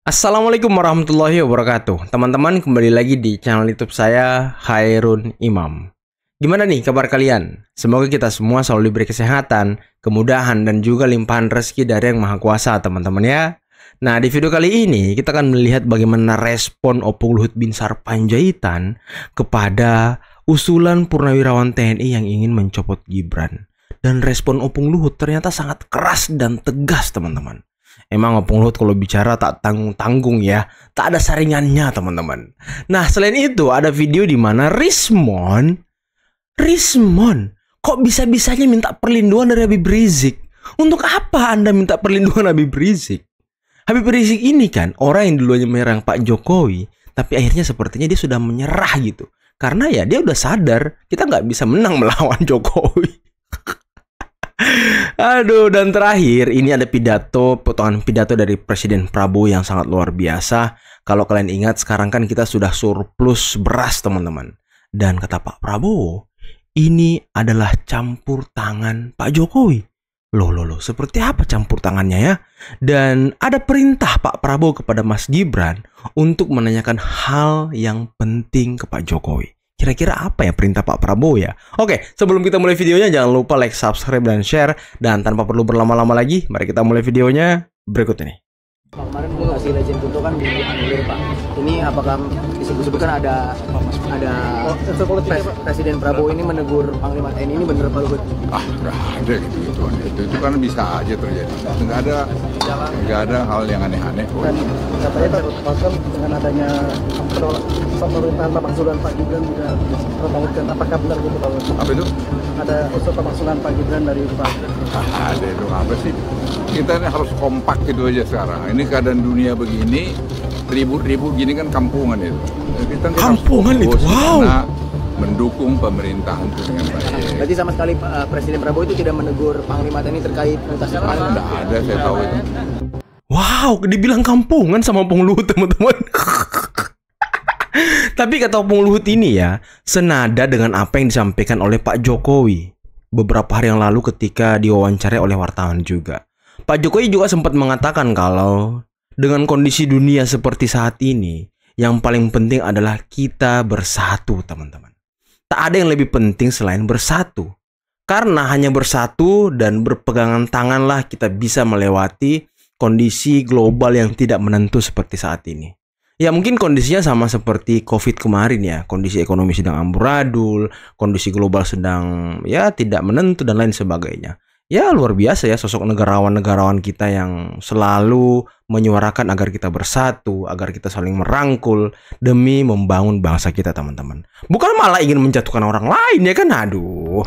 Assalamualaikum warahmatullahi wabarakatuh. Teman-teman, kembali lagi di channel YouTube saya, Hairun Imam. Gimana nih kabar kalian? Semoga kita semua selalu diberi kesehatan, kemudahan, dan juga limpahan rezeki dari Yang Maha Kuasa, teman-teman ya. Nah, di video kali ini kita akan melihat bagaimana respon Opung Luhut Binsar Panjaitan kepada usulan Purnawirawan TNI yang ingin mencopot Gibran. Dan respon Opung Luhut ternyata sangat keras dan tegas, teman-teman. Emang Opung Luhut kalau bicara tak tanggung-tanggung ya, tak ada saringannya, teman-teman. Nah, selain itu ada video di mana Rismon, kok bisa-bisanya minta perlindungan dari Habib Rizik? Untuk apa Anda minta perlindungan Habib Rizik? Habib Rizik ini kan orang yang dulunya menyerang Pak Jokowi, tapi akhirnya sepertinya dia sudah menyerah gitu. Karena ya dia udah sadar kita nggak bisa menang melawan Jokowi. Aduh, dan terakhir ini ada potongan pidato dari Presiden Prabowo yang sangat luar biasa. Kalau kalian ingat, sekarang kan kita sudah surplus beras, teman-teman. Dan kata Pak Prabowo, ini adalah campur tangan Pak Jokowi. Loh, seperti apa campur tangannya ya? Dan ada perintah Pak Prabowo kepada Mas Gibran untuk menanyakan hal yang penting ke Pak Jokowi. Kira-kira apa ya perintah Pak Prabowo ya? Oke, sebelum kita mulai videonya jangan lupa like, subscribe, dan share. Dan tanpa perlu berlama-lama lagi, mari kita mulai videonya berikut ini. Kemarin mutasi legend Kunto kan dianulir Pak. Ini apakah disebut-sebutkan ada Presiden Prabowo ini menegur Panglima TNI, ini benar Pak Luhut? Nggak ada gitu. Itu kan bisa aja terjadi. Nggak ada hal yang aneh-aneh. Dan katanya Pak Pasal dengan adanya pemerintahan pemakzulan Pak Gibran juga membangunkan, apakah benar gitu Pak Luhut? Apa itu? Ada usul pemakzulan Pak Gibran dari Pak. Ada itu apa sih? Kita ini harus kompak gitu aja sekarang. Ini keadaan dunia begini, ribut-ribut gini kan kampungan itu. Kita Kampungan itu, wow. Karena mendukung pemerintahan itu dengan baik. Berarti sama sekali Presiden Prabowo itu tidak menegur Panglima TNI terkait mutasi kemarin? Nggak ada, saya tahu itu. Wow, dibilang kampungan sama Opung Luhut, teman-teman. Tapi kata Opung Luhut ini ya, senada dengan apa yang disampaikan oleh Pak Jokowi beberapa hari yang lalu ketika diwawancarai oleh wartawan juga. Pak Jokowi juga sempat mengatakan kalau dengan kondisi dunia seperti saat ini, yang paling penting adalah kita bersatu, teman-teman. Tak ada yang lebih penting selain bersatu. Karena hanya bersatu dan berpegangan tanganlah kita bisa melewati kondisi global yang tidak menentu seperti saat ini. Ya mungkin kondisinya sama seperti COVID kemarin ya. Kondisi ekonomi sedang amburadul, kondisi global sedang ya tidak menentu dan lain sebagainya. Ya luar biasa ya sosok negarawan-negarawan kita yang selalu menyuarakan agar kita bersatu, agar kita saling merangkul demi membangun bangsa kita, teman-teman. Bukan malah ingin menjatuhkan orang lain ya kan, aduh.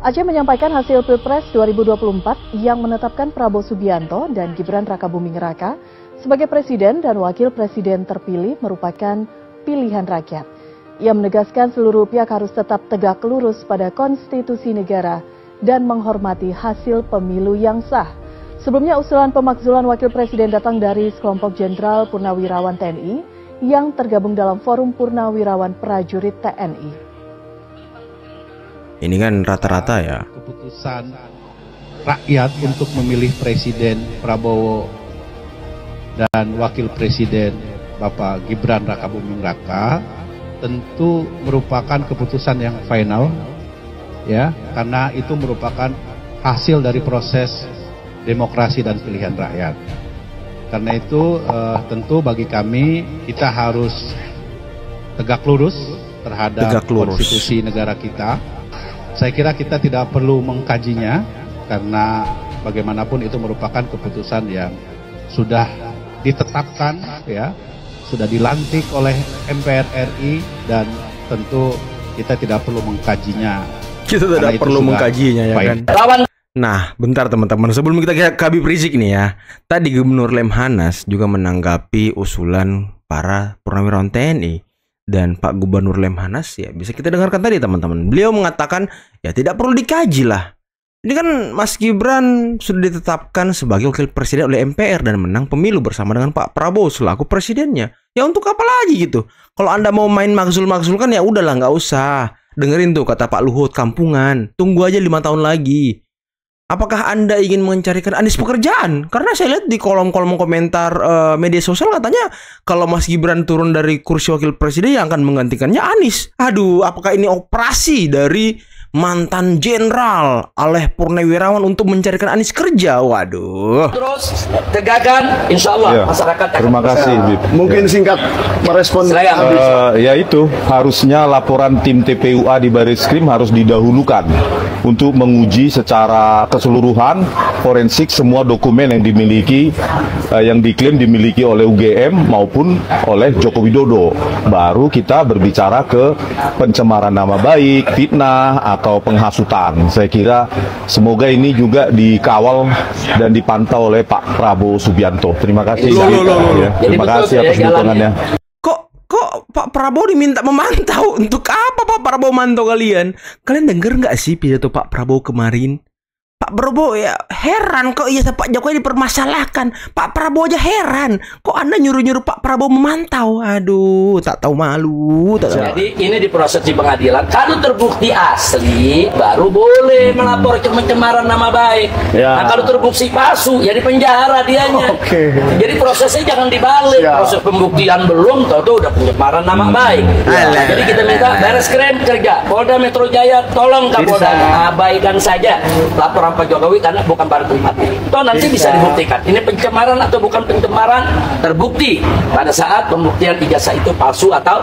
Aceh menyampaikan hasil Pilpres 2024 yang menetapkan Prabowo Subianto dan Gibran Rakabuming Raka sebagai presiden dan wakil presiden terpilih merupakan pilihan rakyat. Ia menegaskan seluruh pihak harus tetap tegak lurus pada konstitusi negara dan menghormati hasil pemilu yang sah. Sebelumnya usulan pemakzulan wakil presiden datang dari sekelompok jenderal purnawirawan TNI yang tergabung dalam Forum Purnawirawan Prajurit TNI. Ini kan rata-rata ya. Keputusan rakyat untuk memilih Presiden Prabowo dan Wakil Presiden Bapak Gibran Rakabuming Raka tentu merupakan keputusan yang final. Ya, karena itu merupakan hasil dari proses demokrasi dan pilihan rakyat. Karena itu tentu bagi kami kita harus tegak lurus terhadap konstitusi negara kita. Saya kira kita tidak perlu mengkajinya karena bagaimanapun itu merupakan keputusan yang sudah ditetapkan, ya, sudah dilantik oleh MPR RI dan tentu kita tidak perlu mengkajinya. Kita tidak perlu mengkajinya ya kan. Nah, bentar teman-teman. Sebelum kita ke Habib Rizik nih ya. Tadi Gubernur Lemhanas juga menanggapi usulan para purnawirawan TNI. Dan Pak Gubernur Lemhanas ya bisa kita dengarkan tadi teman-teman. Beliau mengatakan ya tidak perlu dikaji lah. Ini kan Mas Gibran sudah ditetapkan sebagai wakil presiden oleh MPR dan menang pemilu bersama dengan Pak Prabowo selaku presidennya. Ya untuk apa lagi gitu? Kalau Anda mau main makzul-makzul kan ya udahlah nggak usah. Dengerin tuh kata Pak Luhut, kampungan. Tunggu aja 5 tahun lagi. apakah Anda ingin mencarikan Anies pekerjaan? Karena saya lihat di kolom-kolom komentar media sosial katanya kalau Mas Gibran turun dari kursi wakil presiden yang akan menggantikannya Anies. Aduh, apakah ini operasi dari mantan jenderal Aleh Purnawirawan untuk mencarikan Anies kerja? Waduh. Terus tegakkan, insya Allah masyarakat. Terima kasih, Bib. Mungkin singkat merespon. Ya itu, harusnya laporan tim TPUA di Barreskrim harus didahulukan untuk menguji secara keseluruhan forensik semua dokumen yang dimiliki, yang diklaim dimiliki oleh UGM maupun oleh Joko Widodo. Baru kita berbicara ke pencemaran nama baik, fitnah, atau penghasutan. Saya kira semoga ini juga dikawal dan dipantau oleh Pak Prabowo Subianto. Terima kasih. Terima kasih atas dukungannya. Kok Pak Prabowo diminta memantau? Untuk apa Pak Prabowo mantau kalian? Kalian denger nggak sih pidato Pak Prabowo kemarin? Pak Prabowo ya heran kok iya Pak Jokowi dipermasalahkan. Pak Prabowo aja heran. Kok Anda nyuruh-nyuruh Pak Prabowo memantau? Aduh, tak tahu malu. Jadi ini diproses di pengadilan. Kalau terbukti asli, baru boleh melapor ke pencemaran nama baik. Nah kalau terbukti palsu, ya di penjara dianya. Jadi prosesnya jangan dibalik. Proses pembuktian belum, tahu udah pencemaran nama baik. Nah, jadi kita minta Barreskrim kerja. Polda Metro Jaya, tolong Kapolda abaikan saja laporan Pak Jokowi karena bukan barang pribadi. Toh nanti bisa dibuktikan ini pencemaran atau bukan pencemaran, terbukti pada saat pembuktian ijazah itu palsu atau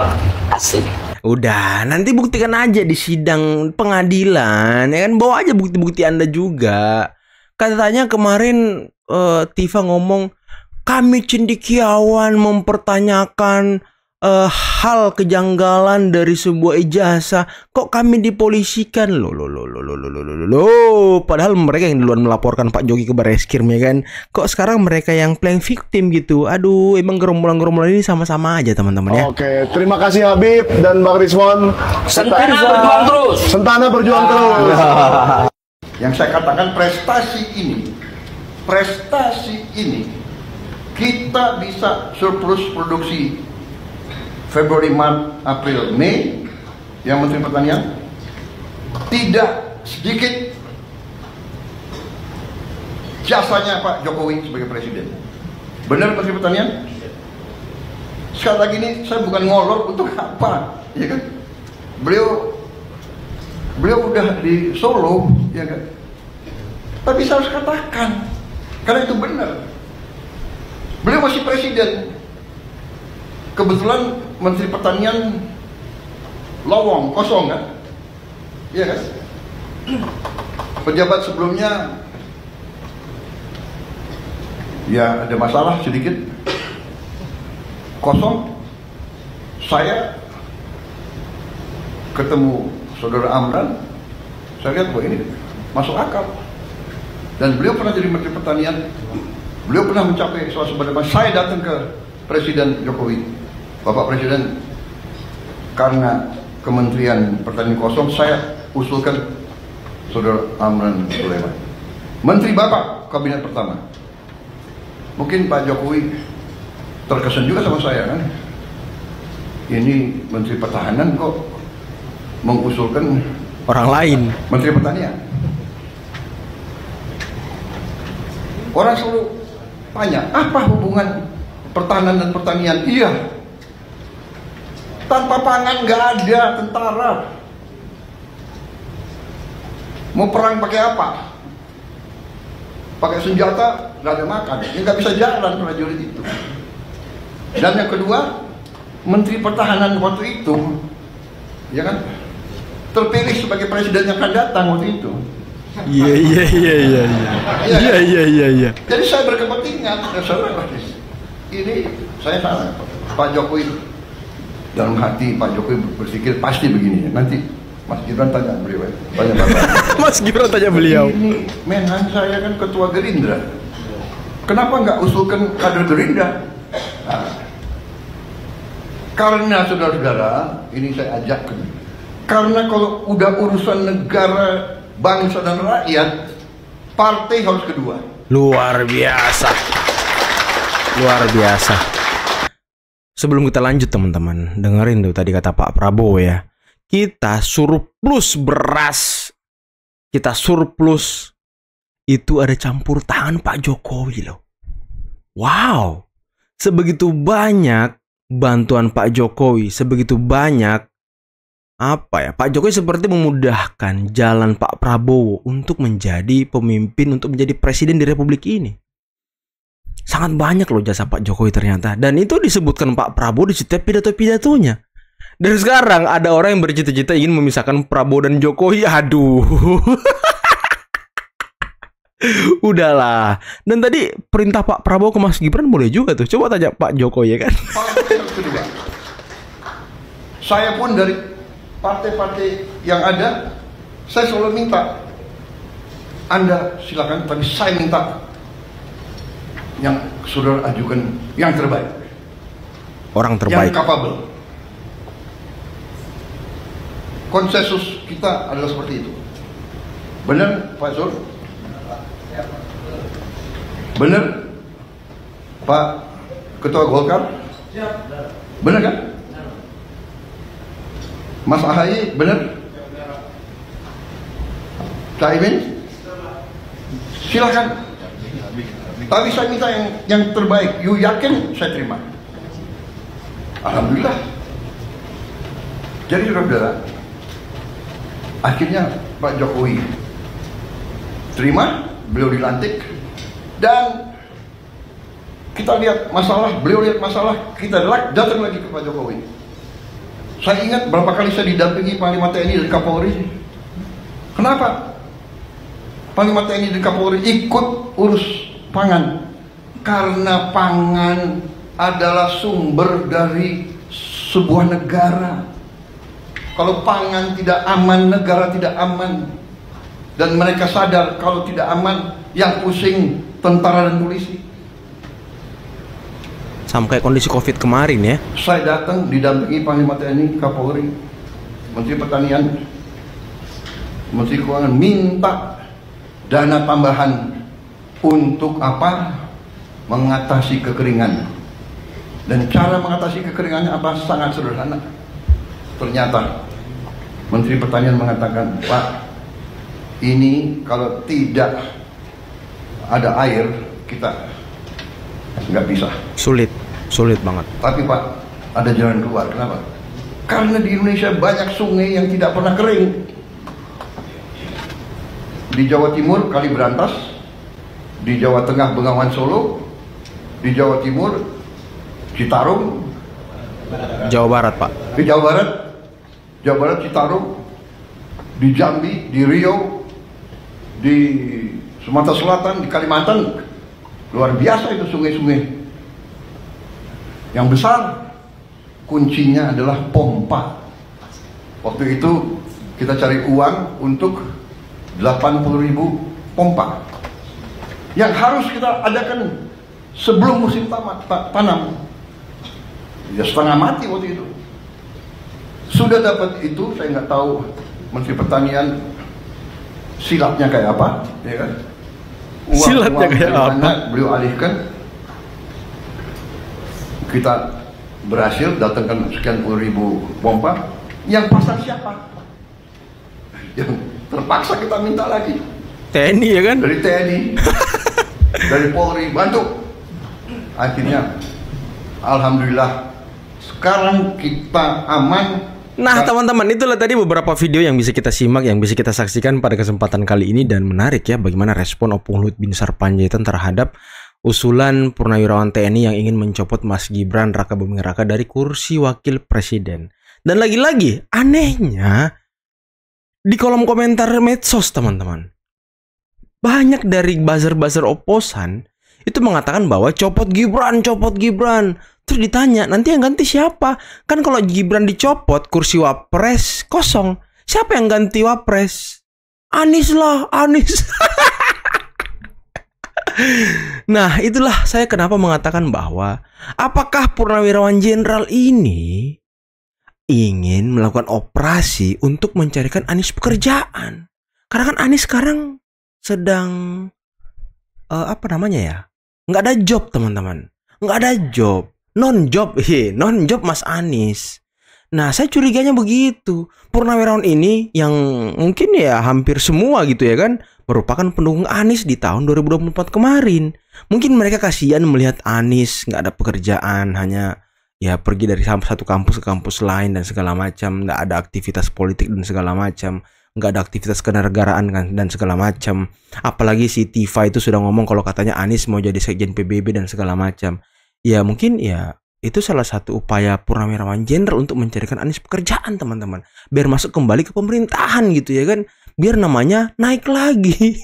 asli. Udah, nanti buktikan aja di sidang pengadilan, ya kan, bawa aja bukti-bukti Anda juga. Katanya kemarin Tifa ngomong kami cendekiawan mempertanyakan hal kejanggalan dari sebuah ijazah, kok kami dipolisikan? Loh, padahal mereka yang duluan melaporkan Pak Jokowi ke Barreskrim, ya kan? Kok sekarang mereka yang playing victim gitu? Aduh, emang gerombolan-gerombolan ini sama-sama aja teman-teman ya. Oke, terima kasih Habib dan Bang Rizwan. Sentana berjuang terus. Sentana berjuang terus. Yang saya katakan prestasi ini kita bisa surplus produksi Februari, Maret, April, Mei, yang Menteri Pertanian tidak sedikit jasanya Pak Jokowi sebagai Presiden. Benar Menteri Pertanian? Sekali lagi ini saya bukan ngolor untuk apa, ya kan? Beliau udah di Solo, ya kan? Tapi saya harus katakan, karena itu benar. Beliau masih Presiden. Kebetulan Menteri Pertanian lowong, kosong kan? Iya kan? Pejabat sebelumnya ya ada masalah sedikit, kosong. Saya ketemu Saudara Amran, saya lihat bahwa ini masuk akal. Dan beliau pernah jadi Menteri Pertanian, beliau pernah mencapai swasembada. Saya datang ke Presiden Jokowi, Bapak Presiden, karena Kementerian Pertanian kosong, saya usulkan Saudara Amran Sulaiman, Menteri Bapak Kabinet pertama. Mungkin Pak Jokowi terkesan juga sama saya kan, ini Menteri Pertahanan kok mengusulkan orang lain Menteri Pertanian. Orang selalu tanya, apa hubungan pertahanan dan pertanian? Iya, tanpa pangan nggak ada tentara. Mau perang pakai apa? Pakai senjata, nggak ada makan. Ya nggak bisa jalan prajurit itu. Dan yang kedua, Menteri Pertahanan waktu itu, ya kan, terpilih sebagai presiden yang akan datang waktu itu. Iya. Jadi saya berkepentingan. Ini saya salah. Pak Jokowi dalam hati Pak Jokowi berpikir pasti begini. Nanti Mas Gibran tanya beliau, tanya Bapak. Mas Gibran tanya beliau. Ini Menhan saya kan ketua Gerindra. Kenapa nggak usulkan kader Gerindra? Nah, karena saudara-saudara, ini saya ajakkan. Karena kalau udah urusan negara, bangsa dan rakyat, partai harus kedua. Luar biasa. Luar biasa. Sebelum kita lanjut teman-teman, dengerin tuh tadi kata Pak Prabowo ya. Kita surplus beras, kita surplus itu ada campur tangan Pak Jokowi loh. Wow, sebegitu banyak bantuan Pak Jokowi, sebegitu banyak Pak Jokowi seperti memudahkan jalan Pak Prabowo untuk menjadi pemimpin, untuk menjadi presiden di Republik ini. Sangat banyak loh jasa Pak Jokowi ternyata. Dan itu disebutkan Pak Prabowo di setiap pidato-pidatonya. Dan sekarang ada orang yang bercita-cita ingin memisahkan Prabowo dan Jokowi. Aduh. Udahlah. Dan tadi perintah Pak Prabowo ke Mas Gibran boleh juga tuh. Coba tanya Pak Jokowi ya kan. Saya pun dari partai-partai yang ada, saya selalu minta Anda silakan, tapi saya minta yang saudara ajukan yang terbaik, orang terbaik, yang capable. Konsensus kita adalah seperti itu. Benar Pak Zul? Benar Pak Ketua Golkar? Benar kan? Mas AHY benar? Caimin? Silakan. Tapi saya minta yang terbaik. You yakin? Saya terima. Alhamdulillah. Jadi saudara-saudara, akhirnya Pak Jokowi terima, beliau dilantik, dan kita lihat masalah, beliau lihat masalah, kita datang lagi ke Pak Jokowi. Saya ingat berapa kali saya didampingi Panglima TNI dan Kapolri. Kenapa Panglima TNI dan Kapolri ikut urus pangan? Karena pangan adalah sumber dari sebuah negara. Kalau pangan tidak aman, negara tidak aman. Dan mereka sadar kalau tidak aman, yang pusing tentara dan polisi. Sama kayak kondisi COVID kemarin ya. Saya datang didampingi Panglima TNI, Kapolri, Menteri Pertanian, Menteri Keuangan, minta dana tambahan untuk apa? Mengatasi kekeringan. Dan cara mengatasi kekeringannya apa? Sangat sederhana. Ternyata Menteri Pertanian mengatakan, Pak, ini kalau tidak ada air kita nggak bisa. Sulit banget. Tapi Pak, ada jalan keluar. Kenapa? Karena di Indonesia banyak sungai yang tidak pernah kering. Di Jawa Timur Kali Berantas, di Jawa Tengah Bengawan Solo, di Jawa Timur Citarum, Jawa Barat Pak. Di Jawa Barat Citarum, di Jambi, di Riau, di Sumatera Selatan, di Kalimantan, luar biasa itu sungai-sungai. Yang besar kuncinya adalah pompa. Waktu itu kita cari uang untuk 80.000 pompa yang harus kita adakan sebelum musim tanam. Ya setengah mati waktu itu. Sudah dapat itu, saya nggak tahu Menteri Pertanian silapnya kayak apa, ya kan? Silapnya kayak apa? Beliau alihkan. Kita berhasil datangkan sekian puluh ribu pompa. Yang pasang siapa? Yang terpaksa kita minta lagi. TNI ya kan? Dari TNI, dari Polri, bantu. Akhirnya, alhamdulillah, sekarang kita aman. Nah teman-teman, itulah tadi beberapa video yang bisa kita simak, yang bisa kita saksikan pada kesempatan kali ini. Dan menarik ya bagaimana respon Opung Luhut Binsar Panjaitan terhadap usulan Purnawirawan TNI yang ingin mencopot Mas Gibran Rakabuming Raka dari kursi wakil presiden. Dan lagi-lagi anehnya di kolom komentar medsos teman-teman, banyak dari buzzer-buzzer oposan itu mengatakan bahwa copot Gibran. Terus ditanya, nanti yang ganti siapa? Kan kalau Gibran dicopot, kursi wapres kosong. Siapa yang ganti wapres? Anies lah, Anies. Nah, itulah saya kenapa mengatakan bahwa apakah Purnawirawan Jenderal ini ingin melakukan operasi untuk mencarikan Anies pekerjaan? Karena kan Anies sekarang sedang apa namanya ya? Nggak ada job teman-teman, nggak ada job. Non-job Mas Anies. Nah, saya curiganya begitu. Purnawirawan ini yang mungkin ya hampir semua gitu ya kan, merupakan pendukung Anies di tahun 2024 kemarin. Mungkin mereka kasihan melihat Anies nggak ada pekerjaan, hanya ya pergi dari satu kampus ke kampus lain dan segala macam, nggak ada aktivitas politik dan segala macam, nggak ada aktivitas kenegaraan kan dan segala macam. Apalagi si Tifa itu sudah ngomong kalau katanya Anies mau jadi sekjen PBB dan segala macam. Ya mungkin ya itu salah satu upaya Purnawirawan Jenderal untuk mencarikan Anies pekerjaan, teman-teman, biar masuk kembali ke pemerintahan gitu ya kan, biar namanya naik lagi.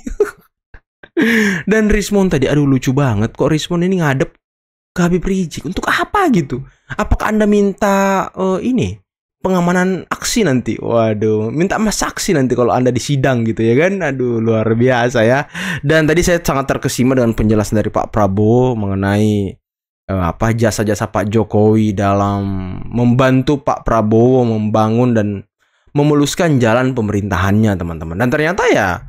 Dan Rismon tadi, aduh lucu banget kok Rismon ini ngadep ke Habib Rizik untuk apa gitu? Apakah Anda minta ini pengamanan aksi nanti? Waduh, minta emas saksi nanti kalau Anda di sidang gitu ya kan? Aduh, luar biasa ya. Dan tadi saya sangat terkesima dengan penjelasan dari Pak Prabowo mengenai jasa-jasa Pak Jokowi dalam membantu Pak Prabowo membangun dan memuluskan jalan pemerintahannya, teman-teman. Dan ternyata ya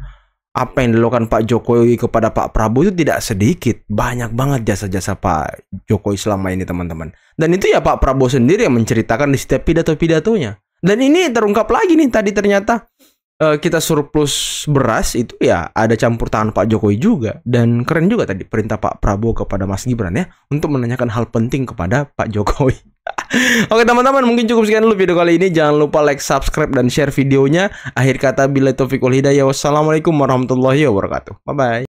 apa yang dilakukan Pak Jokowi kepada Pak Prabowo itu tidak sedikit, banyak banget jasa-jasa Pak Jokowi selama ini, teman-teman. Dan itu ya Pak Prabowo sendiri yang menceritakan di setiap pidato-pidatonya. Dan ini terungkap lagi nih tadi, ternyata kita surplus beras itu ya ada campur tangan Pak Jokowi juga. Dan keren juga tadi perintah Pak Prabowo kepada Mas Gibran ya untuk menanyakan hal penting kepada Pak Jokowi. Oke teman-teman, mungkin cukup sekian dulu video kali ini. Jangan lupa like, subscribe, dan share videonya. Akhir kata, billahi taufiq wal hidayah. Wassalamualaikum warahmatullahi wabarakatuh. Bye-bye.